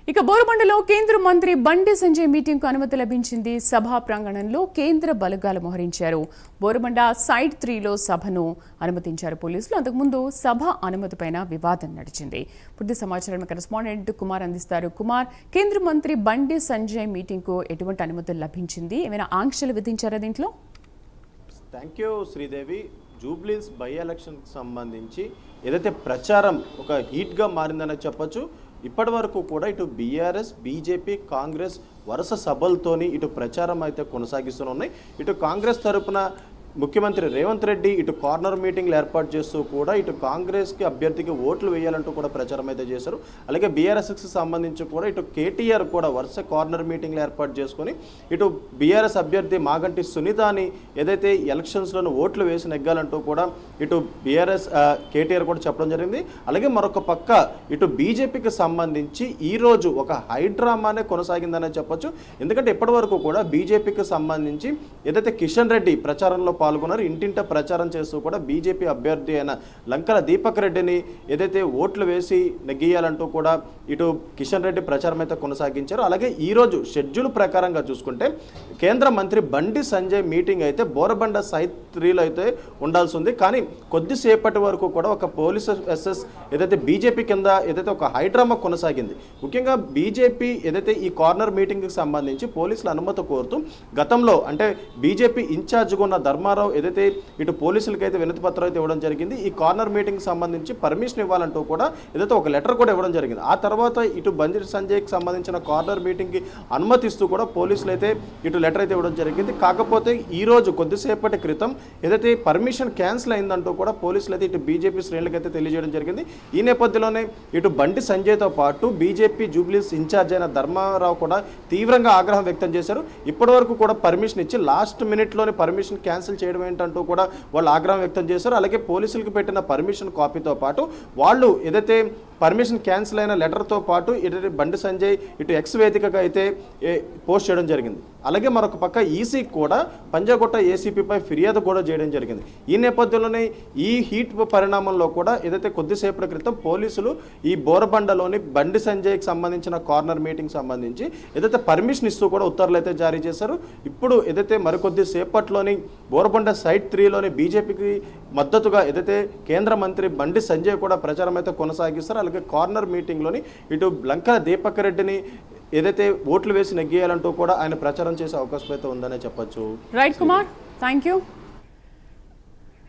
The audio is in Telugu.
ఇక బోరుబండలో కేంద్ర మంత్రి బండి సంజయ్ మీటింగ్ కు అనుమతి లభించింది. సభా ప్రాంగణంలో కేంద్ర బలగాలు మోహరించారు. బోరుబండ సైట్ 3లో సభను అనుమతించారు పోలీసులు. అంతకుముందు సభ అనుమతిపైన వివాదం నడిచింది. పూర్తి సమాచారం కరెస్పాండెంట్ కుమార్ అందిస్తారు. కుమార్, కేంద్ర మంత్రి బండి సంజయ్ మీటింగ్ కు ఎటువంటి అనుమతులు లభించింది? ఏమైనా ఆంక్షలు విధించారా దీంట్లో? Thank you Sridevi. Jubilees by ఎలక్షన్కి సంబంధించి ఏదైతే ప్రచారం ఒక హీట్గా మారిందని చెప్పొచ్చు. ఇప్పటి వరకు కూడా ఇటు బీఆర్ఎస్, బీజేపీ, కాంగ్రెస్ వరుస సభలతోని ఇటు ప్రచారం అయితే కొనసాగిస్తున్నాయి. ఇటు కాంగ్రెస్ తరపున ముఖ్యమంత్రి రేవంత్ రెడ్డి ఇటు కార్నర్ మీటింగ్లు ఏర్పాటు చేస్తూ కూడా ఇటు కాంగ్రెస్కి అభ్యర్థికి ఓట్లు వేయాలంటూ కూడా ప్రచారం అయితే చేశారు. అలాగే బీఆర్ఎస్కి సంబంధించి కూడా ఇటు కేటీఆర్ కూడా వరుస కార్నర్ మీటింగ్లు ఏర్పాటు చేసుకొని ఇటు బీఆర్ఎస్ అభ్యర్థి మాగంటి సునీతాని ఏదైతే ఎలక్షన్స్లోనూ ఓట్లు వేసి నెగ్గాలంటూ కూడా ఇటు బీఆర్ఎస్ కేటీఆర్ కూడా చెప్పడం జరిగింది. అలాగే మరొక పక్క ఇటు బీజేపీకి సంబంధించి ఈరోజు ఒక హైడ్రామానే కొనసాగిందనే చెప్పొచ్చు. ఎందుకంటే ఇప్పటి వరకు కూడా బీజేపీకి సంబంధించి ఏదైతే కిషన్ రెడ్డి ప్రచారంలో పాల్గొన్నారు, ఇంటింట ప్రచారం చేస్తూ కూడా బీజేపీ అభ్యర్థి అయిన లంకల దీపక్ రెడ్డిని ఏదైతే ఓట్లు వేసి నెగ్గియాలంటూ కూడా ఇటు కిషన్ రెడ్డి ప్రచారం అయితే కొనసాగించారు. అలాగే ఈరోజు షెడ్యూల్ ప్రకారంగా చూసుకుంటే కేంద్ర మంత్రి బండి సంజయ్ మీటింగ్ అయితే బోరబండ సైట్ 3లో అయితే ఉండాల్సి ఉంది. కానీ కొద్దిసేపటి వరకు కూడా ఒక పోలీసు ఎస్ఎస్ ఏదైతే బీజేపీ కింద ఏదైతే ఒక హైడ్రామా కొనసాగింది. ముఖ్యంగా బీజేపీ ఏదైతే ఈ కార్నర్ మీటింగ్కి సంబంధించి పోలీసుల అనుమతి కోరుతూ గతంలో అంటే బీజేపీ ఇన్ఛార్జ్గా ఉన్న ధర్మారావు ఏదైతే ఇటు పోలీసులకి అయితే వినతి పత్రం అయితే ఇవ్వడం జరిగింది. ఈ కార్నర్ మీటింగ్కి సంబంధించి పర్మిషన్ ఇవ్వాలంటూ కూడా ఏదైతే ఒక లెటర్ కూడా ఇవ్వడం జరిగింది. ఆ తర్వాత ఇటు బండి సంజయ్కి సంబంధించిన కార్నర్ మీటింగ్కి అనుమతిస్తూ కూడా పోలీసులు అయితే ఇటు లెటర్ అయితే ఇవ్వడం జరిగింది. కాకపోతే ఈరోజు కొద్దిసేపటి క్రితం ఏదైతే పర్మిషన్ క్యాన్సిల్ అయిందంటూ కూడా పోలీసులు అయితే ఇటు బీజేపీ శ్రేణులకు అయితే తెలియజేయడం జరిగింది. ఈ నేపథ్యంలోనే ఇటు బండి సంజయ్తో పాటు బీజేపీ జూబ్లీస్ ఇన్ఛార్జ్ అయిన ధర్మారావు కూడా తీవ్రంగా ఆగ్రహం వ్యక్తం చేశారు. ఇప్పటి వరకు కూడా పర్మిషన్ ఇచ్చి లాస్ట్ మినిట్లోనే పర్మిషన్ క్యాన్సిల్ చేయడం ఏంటంటూ కూడా వాళ్ళు ఆగ్రహం వ్యక్తం చేశారు. అలాగే పోలీసులకు పెట్టిన పర్మిషన్ కాపీతో పాటు వాళ్ళు ఏదైతే పర్మిషన్ క్యాన్సిల్ అయిన లెటర్తో పాటు ఇటు బండి సంజయ్ ఇటు ఎక్స్ వేదికగా అయితే పోస్ట్ చేయడం జరిగింది. అలాగే మరొక పక్క ఈసీ కూడా పంజాగుట్ట ఏసీపీపై ఫిర్యాదు కూడా చేయడం జరిగింది. ఈ నేపథ్యంలోనే ఈ హీట్ పరిణామంలో కూడా ఏదైతే కొద్దిసేపటి క్రితం పోలీసులు ఈ బోరబండలోని బండి సంజయ్కి సంబంధించిన కార్నర్ మీటింగ్ సంబంధించి ఏదైతే పర్మిషన్ ఇస్తూ కూడా ఉత్తర్వులు అయితే జారీ చేశారు. ఇప్పుడు ఏదైతే మరికొద్ది సేపట్లోని బోరబండ సైట్ 3లోని బీజేపీకి మద్దతుగా ఏదైతే కేంద్ర మంత్రి బండి సంజయ్ కూడా ప్రచారం అయితే కొనసాగిస్తారు. అలాగే కార్నర్ మీటింగ్లోని ఇటు లంకల దీపక్ రెడ్డిని ఏదైతే ఓట్లు వేసి నెగ్గేయాలంటూ కూడా ఆయన ప్రచారం చేసే అవకాశం అయితే ఉందనే చెప్పొచ్చు. Right Kumar, thank you.